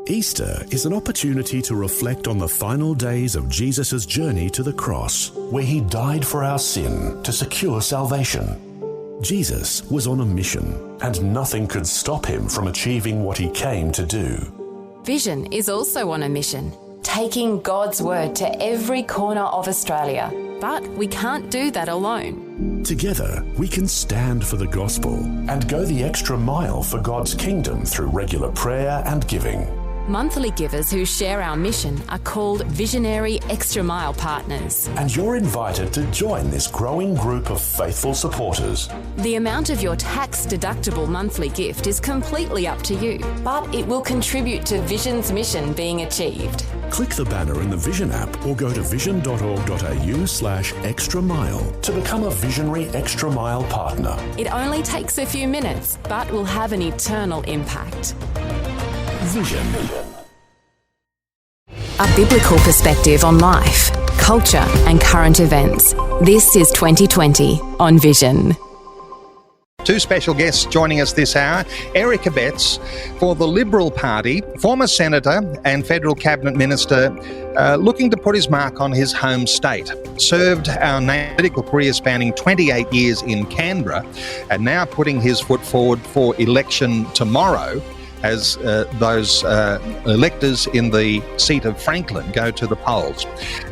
Easter is an opportunity to reflect on the final days of Jesus' journey to the cross, where he died for our sin to secure salvation. Jesus was on a mission, and nothing could stop him from achieving what he came to do. Vision is also on a mission, taking God's word to every corner of Australia. But we can't do that alone. Together, we can stand for the gospel and go the extra mile for God's kingdom through regular prayer and giving. Monthly givers who share our mission are called Visionary Extra Mile Partners. And you're invited to join this growing group of faithful supporters. The amount of your tax-deductible monthly gift is completely up to you, but it will contribute to Vision's mission being achieved. Click the banner in the Vision app or go to vision.org.au/extra mile to become a Visionary Extra Mile partner. It only takes a few minutes, but will have an eternal impact. Vision. A biblical perspective on life, culture and current events. This is 2020 on Vision. Two special guests joining us this hour. Eric Abetz for the Liberal Party, former Senator and Federal Cabinet Minister, looking to put his mark on his home state. Served our political career spanning 28 years in Canberra and now putting his foot forward for election tomorrow as those electors in the seat of Franklin go to the polls.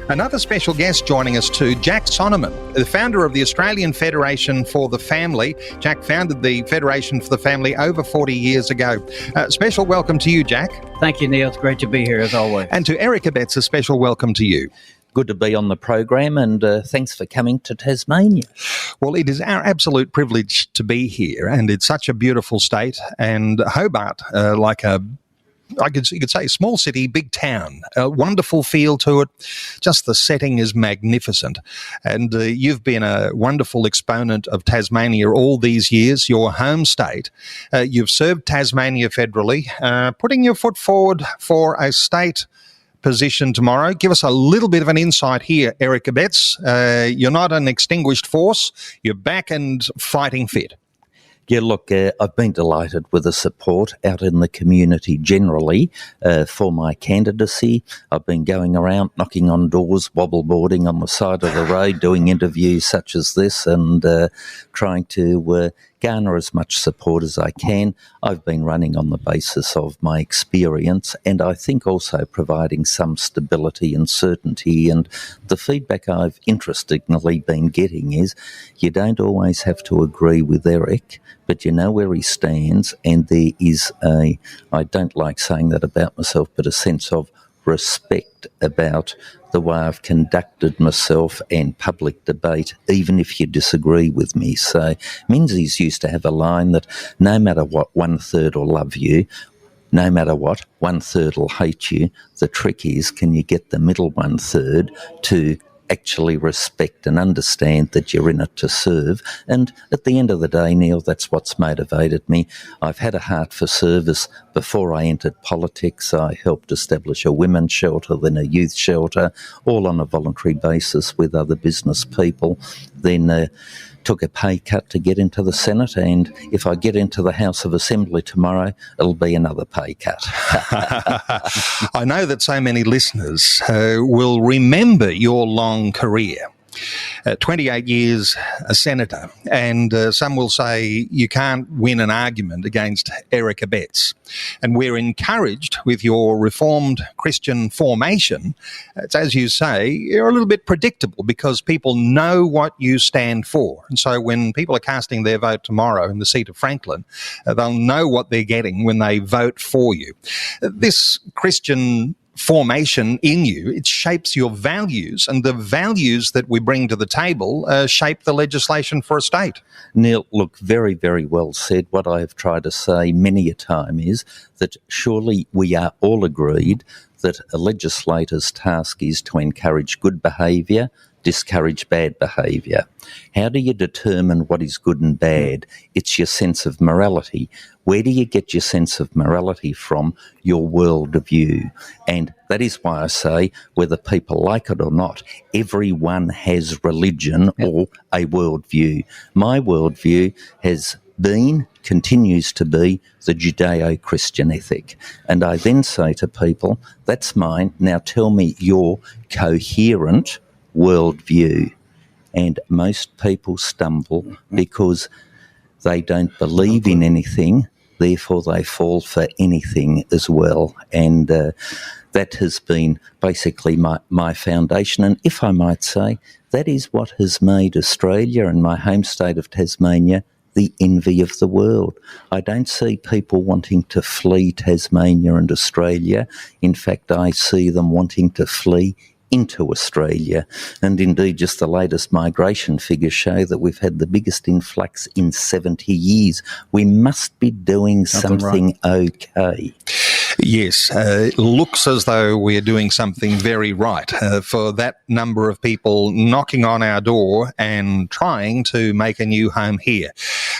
Another special guest joining us too, Jack Sonneman, the founder of the Australian Federation for the Family. Jack founded the Federation for the Family over 40 years ago. Special welcome to you, Jack. Thank you, Neil. It's great to be here as always. And to Eric Abetz, a special welcome to you. Good to be on the program, and thanks for coming to Tasmania. Well, it is our absolute privilege to be here, and it's such a beautiful state. And Hobart, you could say, small city, big town, a wonderful feel to it. Just the setting is magnificent. And you've been a wonderful exponent of Tasmania all these years, your home state. You've served Tasmania federally, putting your foot forward for a state position tomorrow. Give us a little bit of an insight here, Eric Abetz. You're not an extinguished force. You're back and fighting fit. Yeah, look, I've been delighted with the support out in the community generally for my candidacy. I've been going around knocking on doors, wobbleboarding on the side of the road, doing interviews such as this and trying to garner as much support as I can. I've been running on the basis of my experience and I think also providing some stability and certainty. And the feedback I've interestingly been getting is you don't always have to agree with Eric, but you know where he stands, and there is I don't like saying that about myself, but a sense of respect about the way I've conducted myself and public debate, even if you disagree with me. So Menzies used to have a line that no matter what, 1/3 will love you. No matter what, 1/3 will hate you. The trick is, can you get the middle 1/3 to actually respect and understand that you're in it to serve? And at the end of the day, Neil, that's what's motivated me. I've had a heart for service before I entered politics. I helped establish a women's shelter, then a youth shelter, all on a voluntary basis with other business people. Then took a pay cut to get into the Senate, and if I get into the House of Assembly tomorrow, it'll be another pay cut. I know that so many listeners will remember your long career. 28 years a senator, and some will say you can't win an argument against Eric Abetz. And we're encouraged with your Reformed Christian formation. It's, as you say, you're a little bit predictable because people know what you stand for. And so when people are casting their vote tomorrow in the seat of Franklin, they'll know what they're getting when they vote for you. This Christian formation in you, it shapes your values, and the values that we bring to the table shape the legislation for a state. Neil, look, very, very well said. What I have tried to say many a time is that surely we are all agreed that a legislator's task is to encourage good behaviour, discourage bad behaviour. How do you determine what is good and bad? It's your sense of morality. Where do you get your sense of morality from? Your worldview. And that is why I say, whether people like it or not, everyone has religion or a worldview. My worldview has been, continues to be, the Judeo-Christian ethic. And I then say to people, that's mine, now tell me your coherent worldview. And most people stumble because they don't believe in anything, therefore they fall for anything as well. And that has been basically my foundation. And if I might say, that is what has made Australia and my home state of Tasmania the envy of the world. I don't see people wanting to flee Tasmania and Australia. In fact, I see them wanting to flee into Australia. And indeed, just the latest migration figures show that we've had the biggest influx in 70 years. We must be doing something okay. Yes, it looks as though we're doing something very right for that number of people knocking on our door and trying to make a new home here.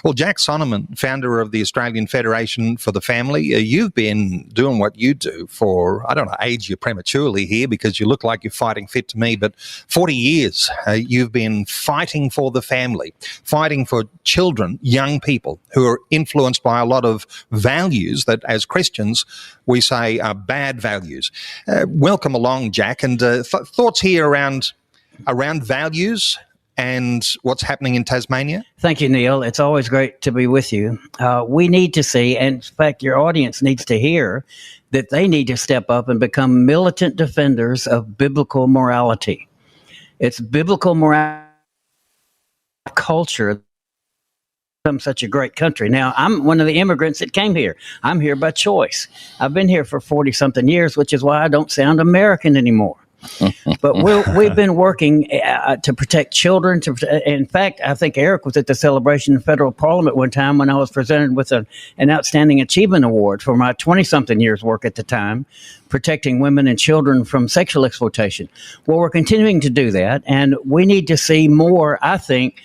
Well, Jack Sonneman, founder of the Australian Federation for the Family, you've been doing what you do for, I don't know, age you prematurely here because you look like you're fighting fit to me, but 40 years you've been fighting for the family, fighting for children, young people who are influenced by a lot of values that as Christians we say are bad values. Welcome along, Jack, and thoughts here around values and what's happening in Tasmania? Thank you, Neil. It's always great to be with you. We need to see, and in fact, your audience needs to hear, that they need to step up and become militant defenders of biblical morality. It's biblical morality culture become such a great country. Now, I'm one of the immigrants that came here. I'm here by choice. I've been here for 40-something years, which is why I don't sound American anymore. But we've been working to protect children. In fact, I think Eric was at the celebration in federal parliament one time when I was presented with an Outstanding Achievement Award for my 20-something years work at the time, protecting women and children from sexual exploitation. Well, we're continuing to do that, and we need to see more, I think,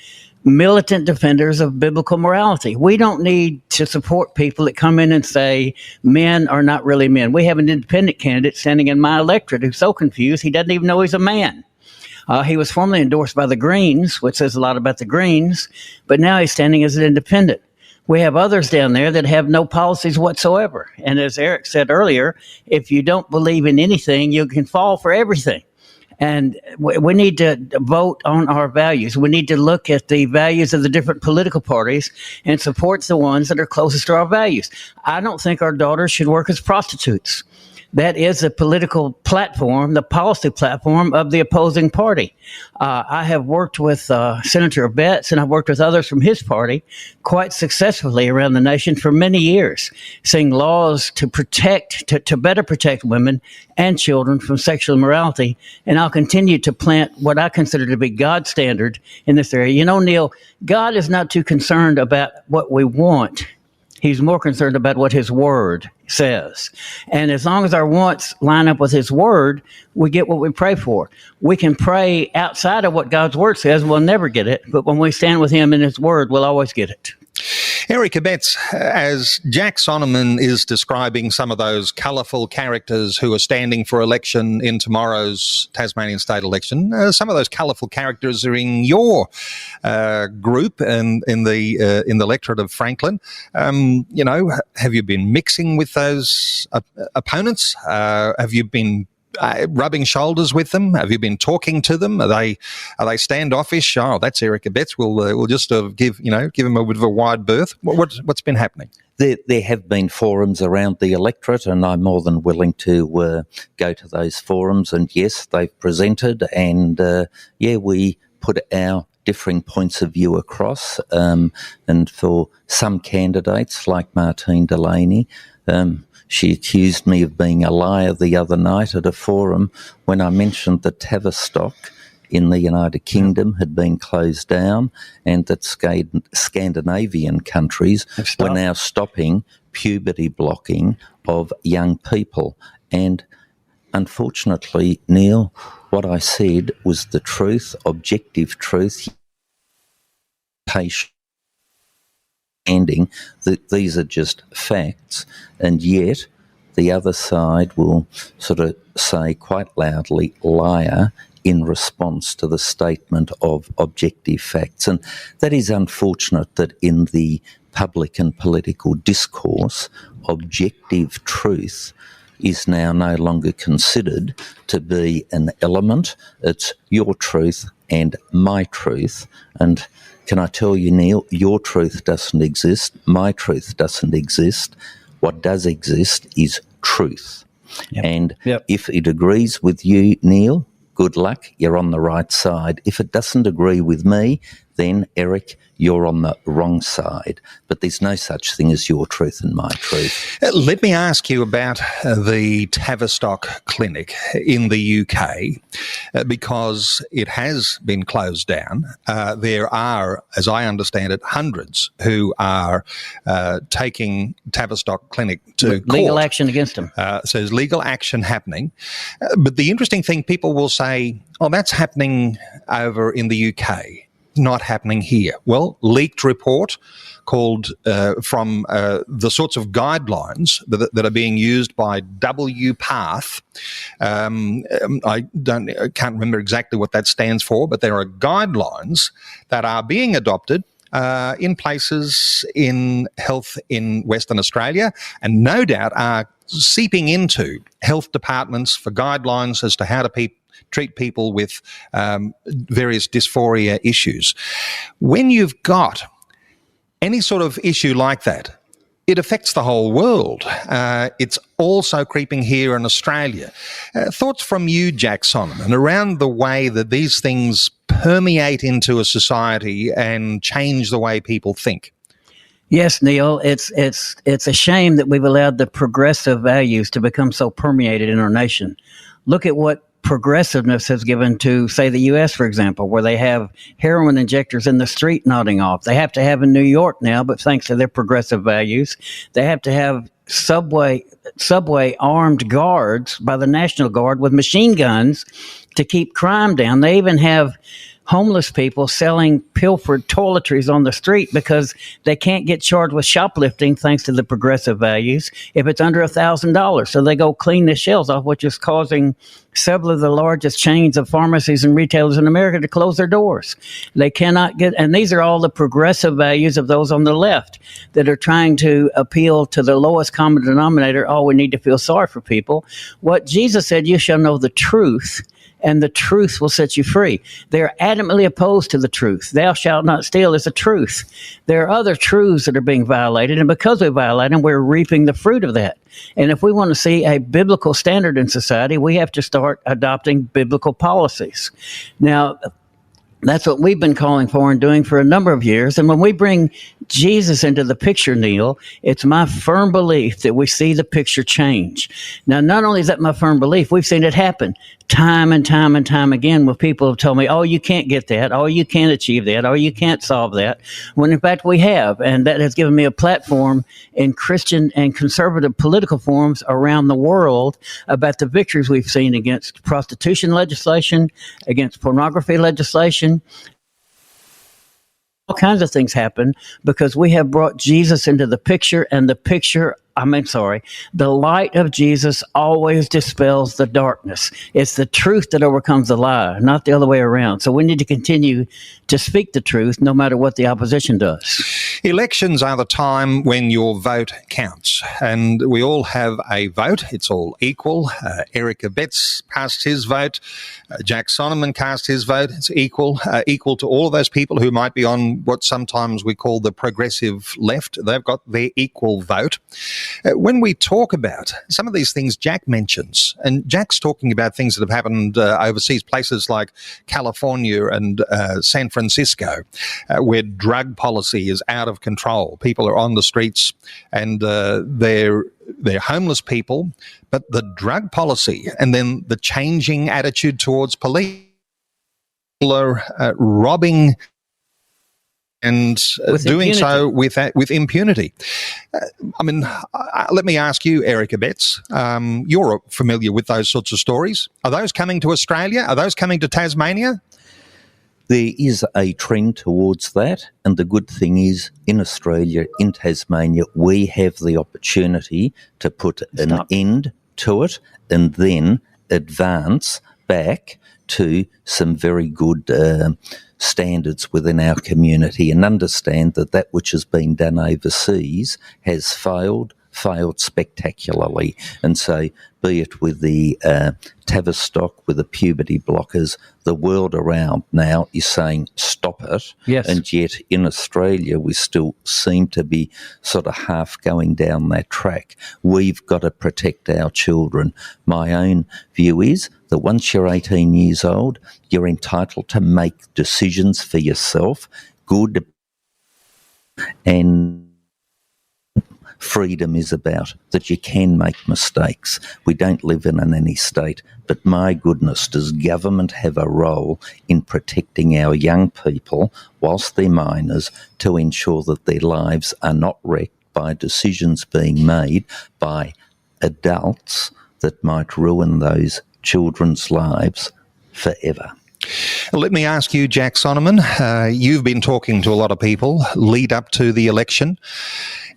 militant defenders of biblical morality. We don't need to support people that come in and say men are not really men. We have an independent candidate standing in my electorate who's so confused he doesn't even know he's a man. He was formerly endorsed by the Greens, which says a lot about the Greens, but now he's standing as an independent. We have others down there that have no policies whatsoever. And as Eric said earlier, if you don't believe in anything, you can fall for everything. And we need to vote on our values. We need to look at the values of the different political parties and support the ones that are closest to our values. I don't think our daughters should work as prostitutes. That is a political platform, the policy platform of the opposing party. I have worked with Senator Abetz, and I've worked with others from his party quite successfully around the nation for many years, seeing laws to better protect women and children from sexual immorality. And I'll continue to plant what I consider to be God's standard in this area. You know, Neil, God is not too concerned about what we want. He's more concerned about what his word says. And as long as our wants line up with his word, we get what we pray for. We can pray outside of what God's word says, we'll never get it. But when we stand with him in his word, we'll always get it. Eric Abetz, as Jack Sonneman is describing some of those colourful characters who are standing for election in tomorrow's Tasmanian state election, some of those colourful characters are in your group and in the electorate of Franklin. You know, have you been mixing with those opponents? Have you been rubbing shoulders with them? Have you been talking to them? Are they standoffish? Oh, that's Eric Abetz. We'll just give him a bit of a wide berth. What's been happening? There have been forums around the electorate, and I'm more than willing to go to those forums. And yes, they've presented, and we put our differing points of view across. And for some candidates, like Martine Delaney, she accused me of being a liar the other night at a forum when I mentioned that Tavistock in the United Kingdom had been closed down and that Scandinavian countries were now stopping puberty blocking of young people. And unfortunately, Neil, what I said was the truth, objective truth, patient. That these are just facts, and yet the other side will sort of say quite loudly liar in response to the statement of objective facts. And that is unfortunate that in the public and political discourse, objective truth is now no longer considered to be an element. It's your truth and my truth. And can I tell you, Neil, your truth doesn't exist, my truth doesn't exist. What does exist is truth. Yep. And Yep. if it agrees with you, Neil, good luck, you're on the right side. If it doesn't agree with me, then, Eric, you're on the wrong side. But there's no such thing as your truth and my truth. Let me ask you about the Tavistock Clinic in the UK, because it has been closed down. There are, as I understand it, hundreds who are taking Tavistock Clinic to court. Legal action against them. So there's legal action happening. But the interesting thing, people will say, oh, that's happening over in the UK. Not happening here. Well, leaked report called from the sorts of guidelines that are being used by WPATH. I can't remember exactly what that stands for, but there are guidelines that are being adopted in places in health in Western Australia, and no doubt are seeping into health departments for guidelines as to how to treat people with various dysphoria issues. When you've got any sort of issue like that, it affects the whole world. It's also creeping here in Australia. Thoughts from you, Jack Sonneman, around the way that these things permeate into a society and change the way people think? Yes, Neil, it's a shame that we've allowed the progressive values to become so permeated in our nation. Look at what progressiveness has given to, say, the U.S., for example, where they have heroin injectors in the street nodding off. They have to have in New York now, but thanks to their progressive values, they have to have subway armed guards by the National Guard with machine guns to keep crime down. They even have homeless people selling pilfered toiletries on the street because they can't get charged with shoplifting thanks to the progressive values if it's under $1,000. So they go clean the shelves off, which is causing several of the largest chains of pharmacies and retailers in America to close their doors. They cannot get, and these are all the progressive values of those on the left that are trying to appeal to the lowest common denominator. Oh, we need to feel sorry for people. What Jesus said, you shall know the truth, and the truth will set you free. They're adamantly opposed to the truth. Thou shalt not steal is a truth. There are other truths that are being violated, and because we violate them, we're reaping the fruit of that. And if we want to see a biblical standard in society, we have to start adopting biblical policies. Now, that's what we've been calling for and doing for a number of years. And when we bring Jesus into the picture, Neil, it's my firm belief that we see the picture change. Now, not only is that my firm belief, we've seen it happen time and time and time again, where people have told me, oh, you can't get that, oh, you can't achieve that, oh, you can't solve that, when in fact we have. And that has given me a platform in Christian and conservative political forums around the world about the victories we've seen against prostitution legislation, against pornography legislation. All kinds of things happen because we have brought Jesus into the picture, and the light of Jesus always dispels the darkness. It's the truth that overcomes the lie, not the other way around. So we need to continue to speak the truth no matter what the opposition does. Elections are the time when your vote counts, and we all have a vote. It's all equal. Eric Abetz cast his vote. Jack Sonneman cast his vote. It's equal to all of those people who might be on what sometimes we call the progressive left. They've got their equal vote. When we talk about some of these things Jack mentions, and Jack's talking about things that have happened overseas, places like California and San Francisco, where drug policy is out of control. People are on the streets and they're homeless people, but the drug policy and then the changing attitude towards police, people are robbing and doing so with impunity. Let me ask you, Eric Abetz, you're familiar with those sorts of stories. Are those coming to Australia? Are those coming to Tasmania? There is a trend towards that, and the good thing is, in Australia, in Tasmania, we have the opportunity to put an end to it and then advance back to some very good standards within our community and understand that that which has been done overseas has failed spectacularly. And so, be it with the Tavistock, with the puberty blockers, the world around now is saying stop it. Yes. And yet in Australia we still seem to be sort of half going down that track. We've got to protect our children. My own view is that once you're 18 years old, you're entitled to make decisions for yourself, good and freedom is about that you can make mistakes. We don't live in any state, but my goodness, does government have a role in protecting our young people whilst they're minors to ensure that their lives are not wrecked by decisions being made by adults that might ruin those children's lives forever. Let me ask you, Jack Sonneman, you've been talking to a lot of people lead up to the election.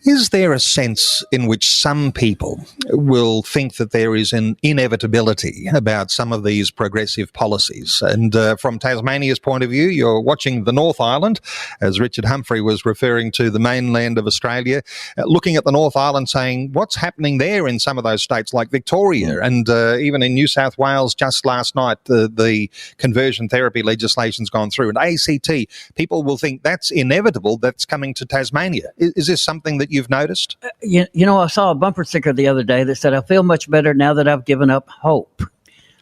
Is there a sense in which some people will think that there is an inevitability about some of these progressive policies? And from Tasmania's point of view, you're watching the North Island, as Richard Humphrey was referring to the mainland of Australia, looking at the North Island saying, what's happening there in some of those states like Victoria and even in New South Wales just last night, the conversion therapy legislation's gone through. And ACT, people will think that's inevitable, that's coming to Tasmania. Is this something that you've noticed? You know, I saw a bumper sticker the other day that said, I feel much better now that I've given up hope.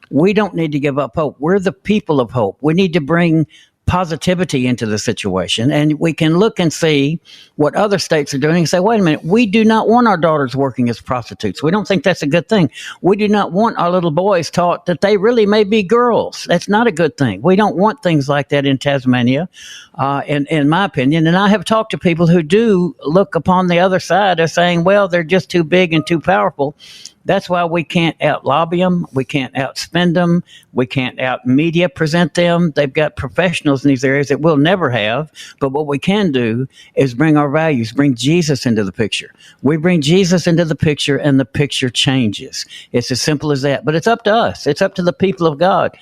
We don't need to give up hope. We're the people of hope. We need to bring positivity into the situation, and we can look and see what other states are doing and say, wait a minute, we do not want our daughters working as prostitutes. We don't think that's a good thing. We do not want our little boys taught that they really may be girls. That's not a good thing. We don't want things like that in Tasmania, in my opinion. And I have talked to people who do look upon the other side as saying, well, they're just too big and too powerful. That's why we can't out-lobby them. We can't outspend them. We can't out-media present them. They've got professionals in these areas that we'll never have. But what we can do is bring our values, bring Jesus into the picture. We bring Jesus into the picture, and the picture changes. It's as simple as that. But it's up to us. It's up to the people of God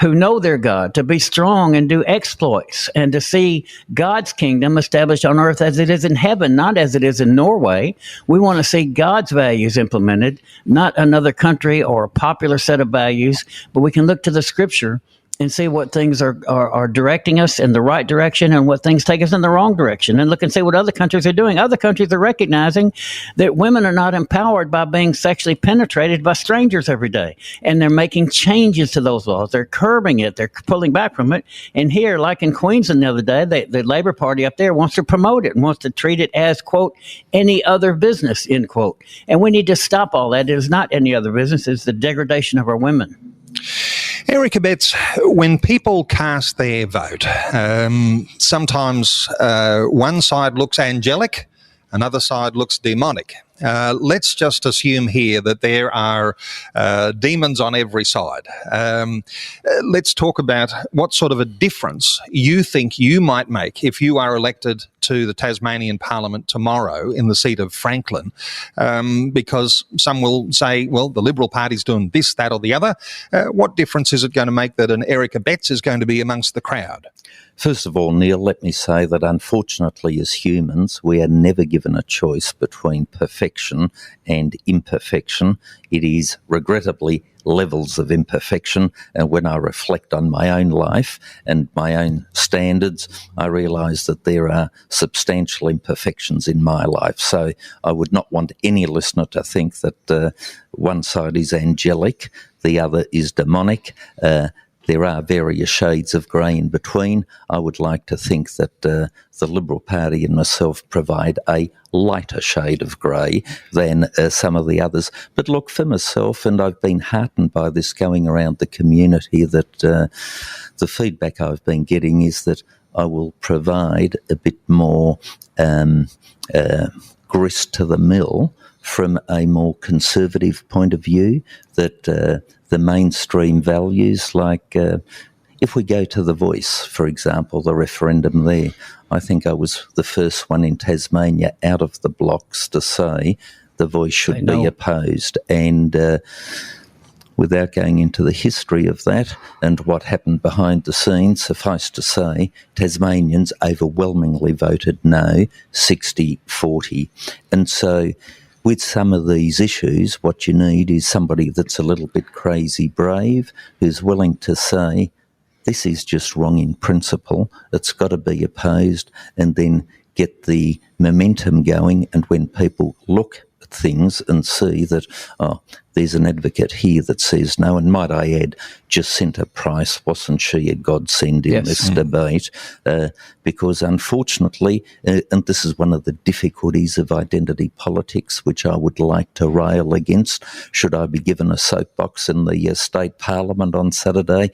who know their God to be strong and do exploits and to see God's kingdom established on earth as it is in heaven, not as it is in Norway. We want to see God's values implemented, not another country or a popular set of values, but we can look to the scripture and see what things are directing us in the right direction and what things take us in the wrong direction, and look and see what other countries are doing. Other countries are recognizing that women are not empowered by being sexually penetrated by strangers every day, and they're making changes to those laws. They're curbing it. They're pulling back from it. And here, like in Queensland the other day, the Labor Party up there wants to promote it and wants to treat it as, quote, any other business, end quote. And we need to stop all that. It is not any other business. It's the degradation of our women. Eric Abetz, when people cast their vote, sometimes one side looks angelic, another side looks demonic. Let's just assume here that there are demons on every side. Let's talk about what sort of a difference you think you might make if you are elected to the Tasmanian Parliament tomorrow in the seat of Franklin, because some will say, well, the Liberal Party's doing this, that or the other. What difference is it going to make that an Eric Abetz is going to be amongst the crowd? First of all, Neil, let me say that unfortunately as humans, we are never given a choice between perfection and imperfection. It is regrettably levels of imperfection. And when I reflect on my own life and my own standards, I realise that there are substantial imperfections in my life. So I would not want any listener to think that one side is angelic, the other is demonic. There are various shades of grey in between. I would like to think that the Liberal Party and myself provide a lighter shade of grey than some of the others. But look, for myself, and I've been heartened by this going around the community, that the feedback I've been getting is that I will provide a bit more grist to the mill from a more conservative point of view, that the mainstream values, like if we go to The Voice, for example, the referendum there, I think I was the first one in Tasmania out of the blocks to say The Voice should be opposed. And without going into the history of that and what happened behind the scenes, suffice to say, Tasmanians overwhelmingly voted no, 60-40. And so with some of these issues, what you need is somebody that's a little bit crazy brave, who's willing to say, this is just wrong in principle, it's got to be opposed, and then get the momentum going. And when people look at things and see that, oh, there's an advocate here that says no, and might I add, Jacinta Price, wasn't she a godsend in this debate? Because unfortunately, and this is one of the difficulties of identity politics, which I would like to rail against, should I be given a soapbox in the state parliament on Saturday,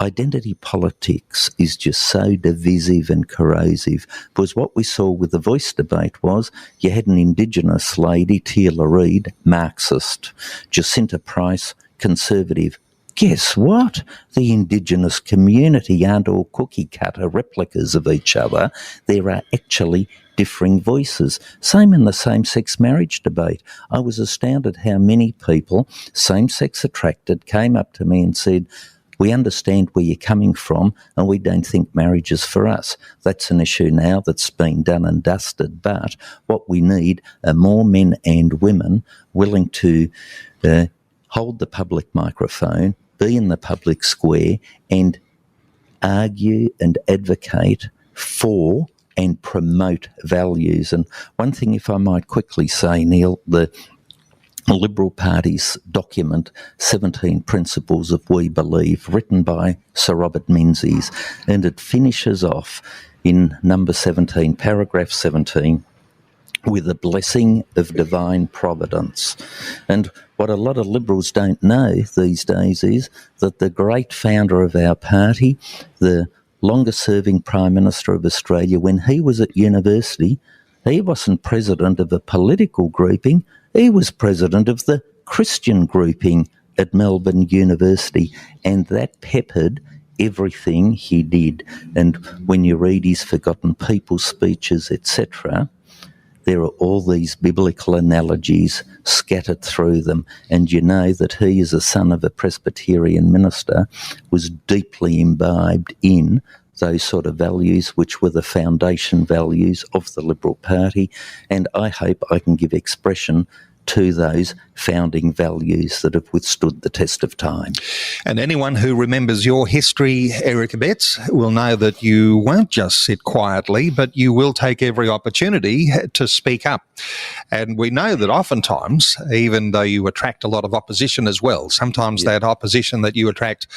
identity politics is just so divisive and corrosive, because what we saw with the Voice debate was you had an Indigenous lady, Teela Reid, Marxist, Jacinta Price, Conservative. Guess what? The Indigenous community aren't all cookie-cutter replicas of each other. There are actually differing voices. Same in the same-sex marriage debate. I was astounded how many people, same-sex attracted, came up to me and said, we understand where you're coming from and we don't think marriage is for us. That's an issue now that's been done and dusted, but what we need are more men and women willing to hold the public microphone, be in the public square and argue and advocate for and promote values. And one thing, if I might quickly say, Neil, the Liberal Party's document, 17 Principles of We Believe, written by Sir Robert Menzies, and it finishes off in number 17, paragraph 17, with a blessing of divine providence. And what a lot of Liberals don't know these days is that the great founder of our party, the longest-serving Prime Minister of Australia, when he was at university, he wasn't president of a political grouping, he was president of the Christian grouping at Melbourne University, and that peppered everything he did. And when you read his Forgotten People speeches, etc., there are all these biblical analogies scattered through them, and you know that he, as a son of a Presbyterian minister, was deeply imbibed in those sort of values, which were the foundation values of the Liberal Party, and I hope I can give expression to those founding values that have withstood the test of time. And anyone who remembers your history, Eric Abetz, will know that you won't just sit quietly, but you will take every opportunity to speak up. And we know that oftentimes, even though you attract a lot of opposition as well, sometimes that opposition that you attract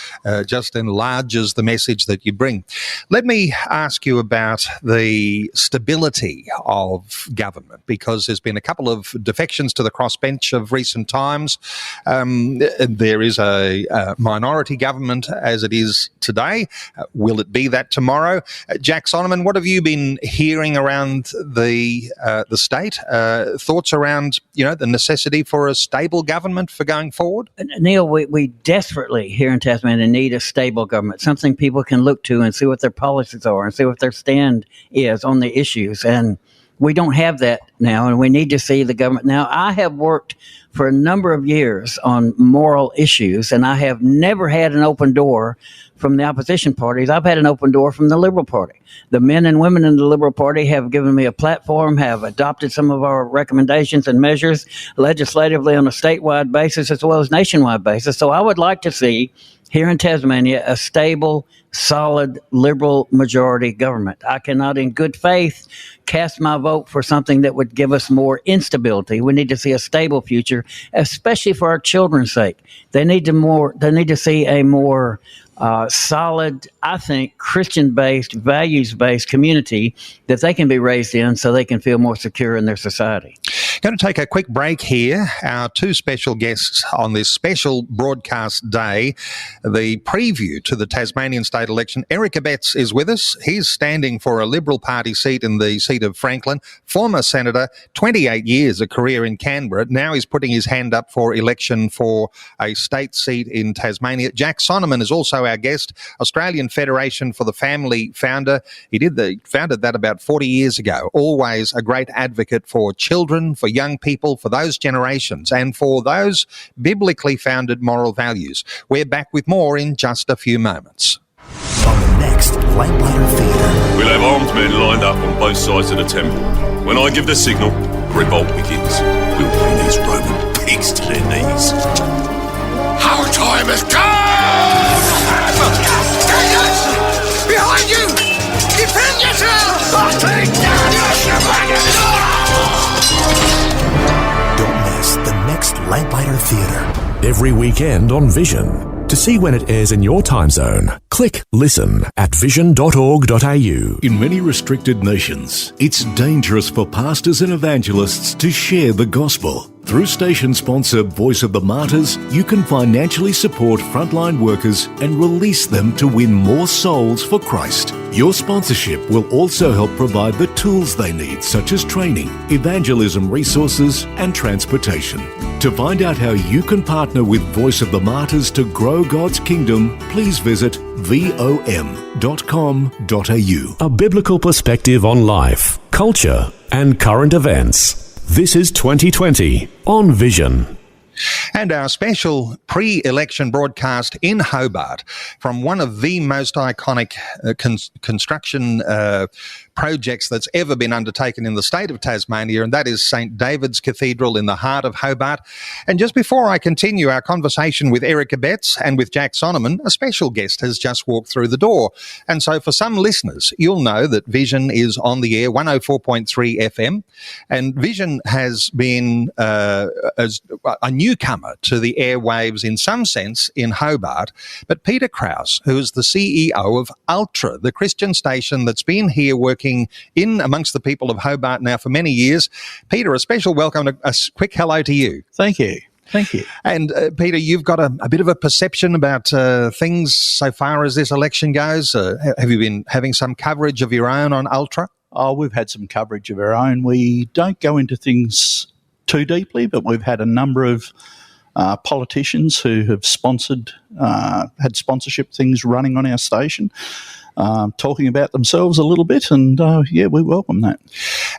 just enlarges the message that you bring. Let me ask you about the stability of government, because there's been a couple of defections to the crossbench of recent times. There is a minority government as it is today. Will it be that tomorrow? Jack Sonneman, what have you been hearing around the state? Thoughts around, the necessity for a stable government for going forward? Neil, we desperately here in Tasmania need a stable government, something people can look to and see what their policies are and see what their stand is on the issues. And we don't have that now, and we need to see the government. Now, I have worked for a number of years on moral issues, and I have never had an open door from the opposition parties. I've had an open door from the Liberal Party. The men and women in the Liberal Party have given me a platform, have adopted some of our recommendations and measures legislatively on a statewide basis as well as nationwide basis. So I would like to see here in Tasmania a stable, solid, Liberal majority government. I cannot in good faith cast my vote for something that would give us more instability. We need to see a stable future, especially for our children's sake. They need to see a more solid, I think, Christian-based, values-based community that they can be raised in so they can feel more secure in their society. Going to take a quick break here. Our two special guests on this special broadcast day, the preview to the Tasmanian state election. Eric Abetz is with us. He's standing for a Liberal Party seat in the seat of Franklin, former senator, 28 years, a career in Canberra. Now he's putting his hand up for election for a state seat in Tasmania. Jack Sonneman is also our guest, Australian Federation for the Family founder. He founded that about 40 years ago. Always a great advocate for children, for young people, for those generations, and for those biblically founded moral values. We're back with more in just a few moments. On the next Lamplighter Theatre. We'll have armed men lined up on both sides of the temple. When I give the signal, revolt begins. We'll bring these Roman pigs to their knees. Our time has come! Jesus! Behind you! Defend yourself! I'll take down your shebang! Don't miss the next Lamplighter Theatre. Every weekend on Vision. To see when it airs in your time zone, click Listen at vision.org.au. In many restricted nations, it's dangerous for pastors and evangelists to share the gospel. Through station sponsor Voice of the Martyrs, you can financially support frontline workers and release them to win more souls for Christ. Your sponsorship will also help provide the tools they need, such as training, evangelism resources, and transportation. To find out how you can partner with Voice of the Martyrs to grow God's kingdom, please visit vom.com.au. A biblical perspective on life, culture, and current events. This is 2020 on Vision. And our special pre-election broadcast in Hobart from one of the most iconic construction projects that's ever been undertaken in the state of Tasmania, and that is St. David's Cathedral in the heart of Hobart. And just before I continue our conversation with Eric Abetz and with Jack Sonneman, a special guest has just walked through the door. And so for some listeners, you'll know that Vision is on the air, 104.3 FM, and Vision has been as a newcomer to the airwaves in some sense in Hobart. But Peter Krause, who is the CEO of Ultra, the Christian station that's been here working in amongst the people of Hobart now for many years. Peter, a special welcome, a quick hello to you. Thank you. Thank you. And Peter, you've got a bit of a perception about things so far as this election goes. Have you been having some coverage of your own on Ultra? Oh, we've had some coverage of our own. We don't go into things too deeply, but we've had a number of politicians who have had sponsorship things running on our station, talking about themselves a little bit, and we welcome that.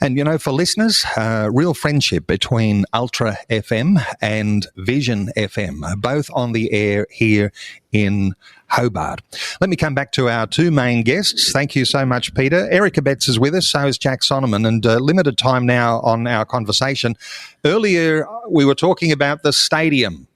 And, you know, for listeners, real friendship between Ultra FM and Vision FM, both on the air here in Hobart. Let me come back to our two main guests. Thank you so much, Peter. Eric Abetz is with us, so is Jack Sonneman, and limited time now on our conversation. Earlier, we were talking about the stadium,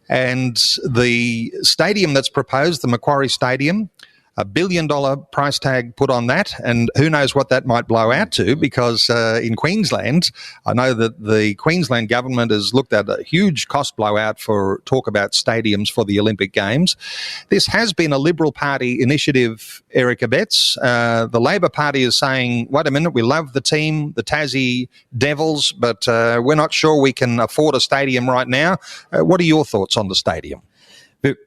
and the stadium that's proposed, the Macquarie Stadium, $1 billion price tag put on that, and who knows what that might blow out to, because in Queensland, I know that the Queensland government has looked at a huge cost blowout for talk about stadiums for the Olympic Games. This has been a Liberal Party initiative, Eric Abetz. The Labor Party is saying, wait a minute, we love the team, the Tassie Devils, but we're not sure we can afford a stadium right now. What are your thoughts on the stadium?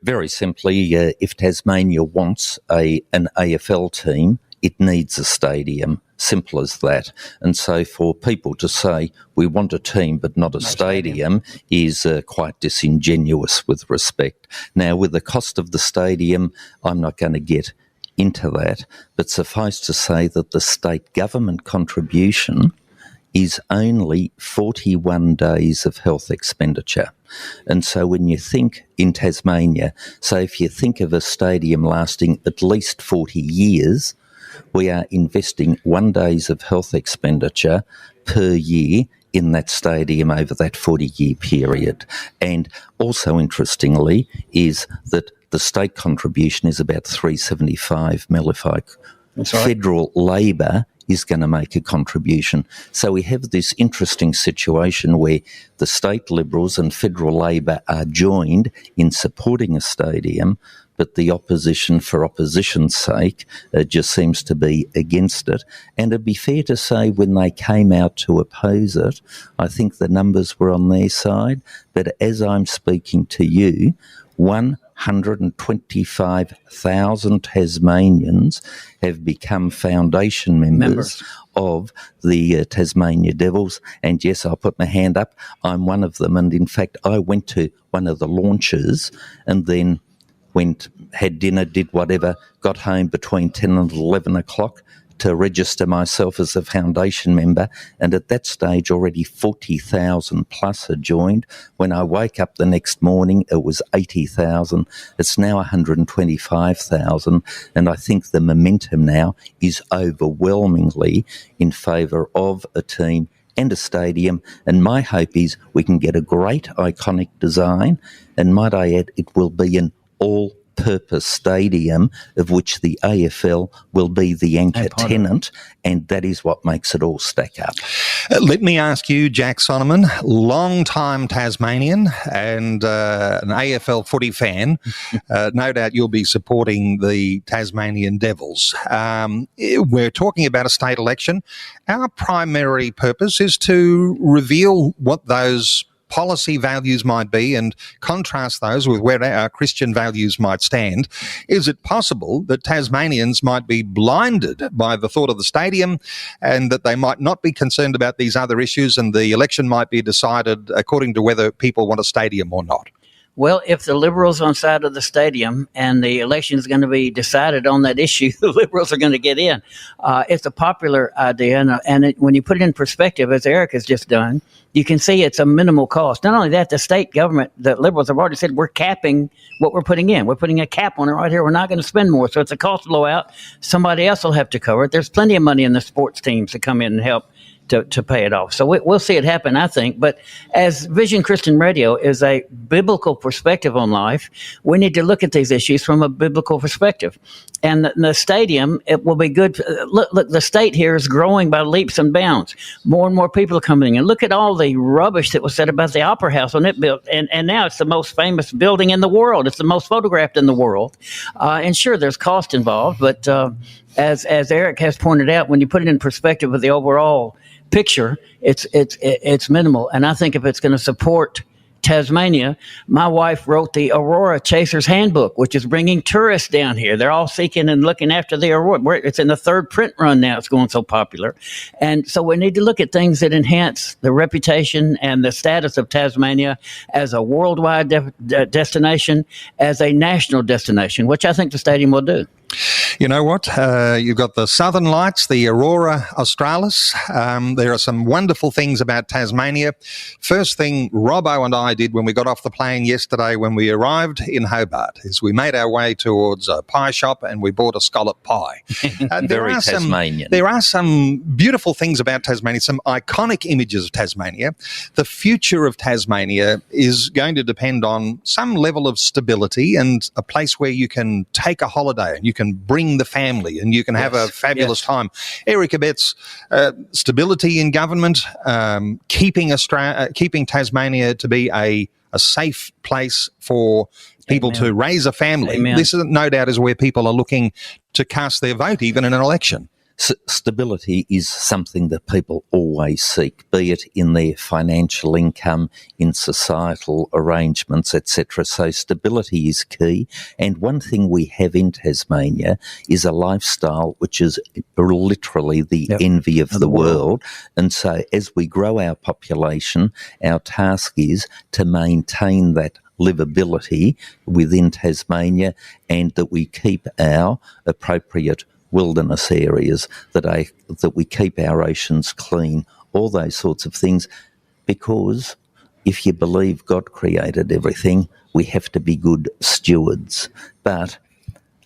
Very simply, if Tasmania wants an AFL team, it needs a stadium. Simple as that. And so for people to say we want a team but not a stadium is quite disingenuous, with respect. Now, with the cost of the stadium, I'm not going to get into that, but suffice to say that the state government contribution is only 41 days of health expenditure. And so when you think in Tasmania, so if you think of a stadium lasting at least 40 years, we are investing 1 days of health expenditure per year in that stadium over that 40-year period. And also interestingly is that the state contribution is about $375 million. Federal Labor is going to make a contribution. So we have this interesting situation where the state Liberals and federal Labor are joined in supporting a stadium, but the opposition, for opposition's sake, just seems to be against it. And it'd be fair to say when they came out to oppose it, I think the numbers were on their side. But as I'm speaking to you, 125,000 Tasmanians have become foundation members of the Tasmania Devils. And yes, I'll put my hand up, I'm one of them. And in fact, I went to one of the launches and then had dinner, did whatever, got home between 10 and 11 o'clock, to register myself as a foundation member, and at that stage already 40,000 plus had joined. When I wake up the next morning, it was 80,000. It's now 125,000, and I think the momentum now is overwhelmingly in favour of a team and a stadium, and my hope is we can get a great iconic design, and might I add, it will be an all-purpose stadium of which the AFL will be the anchor tenant, and that is what makes it all stack up. Let me ask you, Jack Sonneman, long-time Tasmanian and an AFL footy fan. No doubt you'll be supporting the Tasmanian Devils. We're talking about a state election. Our primary purpose is to reveal what those policy values might be and contrast those with where our Christian values might stand. Is it possible that Tasmanians might be blinded by the thought of the stadium and that they might not be concerned about these other issues, and the election might be decided according to whether people want a stadium or not? Well, if the Liberals on side of the stadium and the election is going to be decided on that issue, the Liberals are going to get in. It's a popular idea, and when you put it in perspective, as Eric has just done, you can see it's a minimal cost. Not only that, the state government, the Liberals have already said we're capping what we're putting in. We're putting a cap on it right here. We're not going to spend more. So it's a cost blowout. Somebody else will have to cover it. There's plenty of money in the sports teams to come in and help to pay it off. So we'll see it happen, I think. But as Vision Christian Radio is a biblical perspective on life, we need to look at these issues from a biblical perspective. And the stadium, it will be good. Look, the state here is growing by leaps and bounds. More and more people are coming in. Look at all the rubbish that was said about the Opera House when it built. And now it's the most famous building in the world. It's the most photographed in the world. And sure, there's cost involved. But as Eric has pointed out, when you put it in perspective with the overall picture, it's minimal. And I think if it's going to support Tasmania, my wife wrote the Aurora Chasers Handbook, which is bringing tourists down here. They're all seeking and looking after the Aurora. It's in the third print run now. It's going so popular. And so we need to look at things that enhance the reputation and the status of Tasmania as a worldwide destination, as a national destination, which I think the stadium will do. You know what? You've got the Southern Lights, the Aurora Australis. There are some wonderful things about Tasmania. First thing Robbo and I did when we got off the plane yesterday when we arrived in Hobart is we made our way towards a pie shop and we bought a scallop pie. Very Tasmanian. There are some beautiful things about Tasmania, some iconic images of Tasmania. The future of Tasmania is going to depend on some level of stability and a place where you can take a holiday and you can bring the family and you can have a fabulous time. Eric Abetz, stability in government, keeping Tasmania to be a safe place for people to raise a family. Amen. This, no doubt, is where people are looking to cast their vote, even in an election. Stability is something that people always seek, be it in their financial income, in societal arrangements, etc. So stability is key. And one thing we have in Tasmania is a lifestyle which is literally the envy of the world. And so as we grow our population, our task is to maintain that livability within Tasmania and that we keep our appropriate wilderness areas, that we keep our oceans clean, all those sorts of things, because if you believe God created everything, we have to be good stewards. But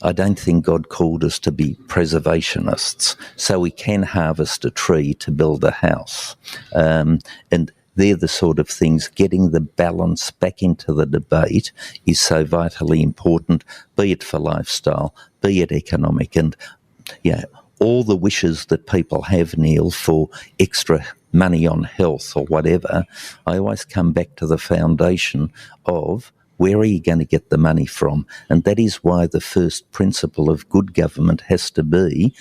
I don't think God called us to be preservationists, so we can harvest a tree to build a house. And they're the sort of things, getting the balance back into the debate is so vitally important, be it for lifestyle, be it economic, and all the wishes that people have, Neil, for extra money on health or whatever, I always come back to the foundation of where are you going to get the money from? And that is why the first principle of good government has to be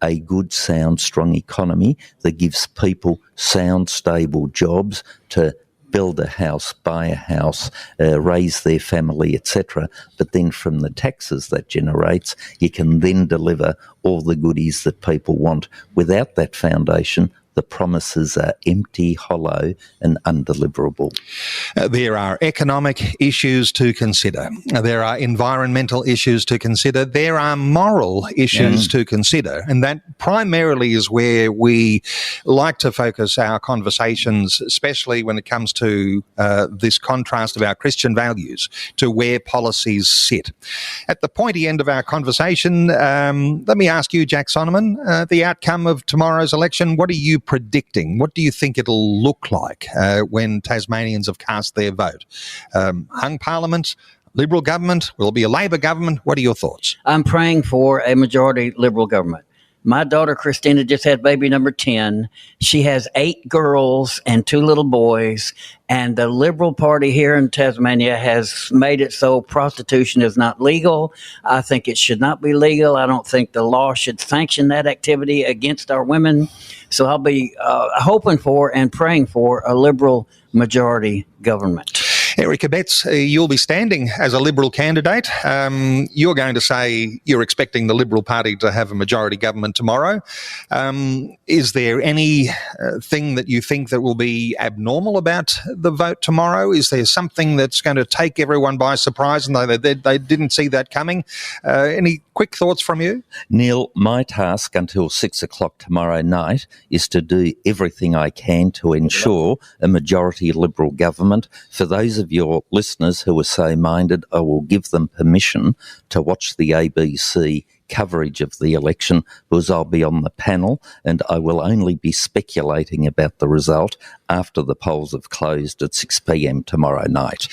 a good, sound, strong economy that gives people sound, stable jobs to build a house, buy a house, raise their family, etc. But then from the taxes that generates, you can then deliver all the goodies that people want. Without that foundation, the promises are empty, hollow and undeliverable. There are economic issues to consider. There are environmental issues to consider. There are moral issues to consider. And that primarily is where we like to focus our conversations, especially when it comes to this contrast of our Christian values to where policies sit. At the pointy end of our conversation, let me ask you, Jack Sonneman, the outcome of tomorrow's election, what are you predicting? What do you think it'll look like when Tasmanians have cast their vote? Hung Parliament, Liberal government, will it be a Labor government? What are your thoughts? I'm praying for a majority Liberal government. My daughter, Christina, just had baby number 10. She has 8 girls and 2 little boys. And the Liberal Party here in Tasmania has made it so prostitution is not legal. I think it should not be legal. I don't think the law should sanction that activity against our women. So I'll be hoping for and praying for a Liberal majority government. Eric Abetz, you'll be standing as a Liberal candidate. You're going to say you're expecting the Liberal Party to have a majority government tomorrow. Is there any thing that you think that will be abnormal about the vote tomorrow? Is there something that's going to take everyone by surprise and they didn't see that coming? Any quick thoughts from you? Neil, my task until 6 o'clock tomorrow night is to do everything I can to ensure a majority Liberal government. For those of your listeners who are so minded, I will give them permission to watch the ABC coverage of the election because I'll be on the panel and I will only be speculating about the result after the polls have closed at 6 p.m. tomorrow night.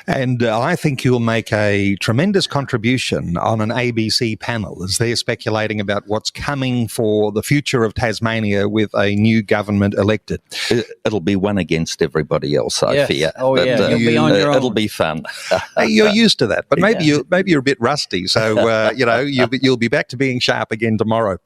And I think you'll make a tremendous contribution on an ABC panel as they're speculating about what's coming for the future of Tasmania with a new government elected. It'll be one against everybody else, I fear. Oh, but, yeah, you'll be on your own. It'll be fun. You're used to that, but maybe you're a bit rusty, so you'll be back to being sharp again tomorrow.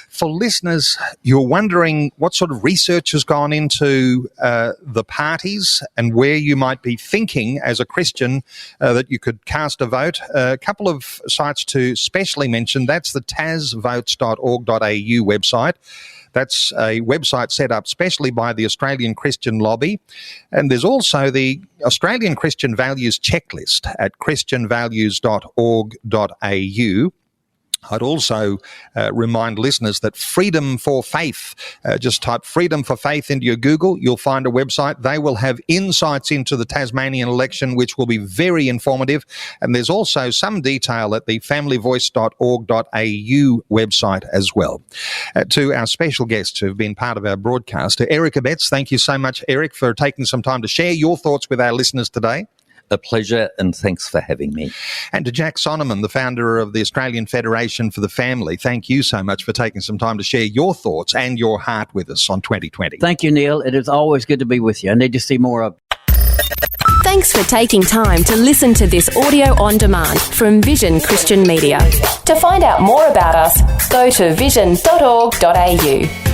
For listeners, you're wondering what sort of research has gone into the parties and where you might be thinking as a Christian that you could cast a vote. A couple of sites to specially mention. That's the tasvotes.org.au website. That's a website set up specially by the Australian Christian Lobby. And there's also the Australian Christian Values Checklist at christianvalues.org.au. I'd also remind listeners that Freedom for Faith, just type Freedom for Faith into your Google, you'll find a website. They will have insights into the Tasmanian election, which will be very informative. And there's also some detail at the familyvoice.org.au website as well. To our special guests who have been part of our broadcast, to Eric Abetz, thank you so much, Eric, for taking some time to share your thoughts with our listeners today. A pleasure, and thanks for having me. And to Jack Sonneman, the founder of the Australian Federation for the Family, thank you so much for taking some time to share your thoughts and your heart with us on 2020. Thank you, Neil. It is always good to be with you. I need to see more of. Thanks for taking time to listen to this audio on demand from Vision Christian Media. To find out more about us, go to vision.org.au.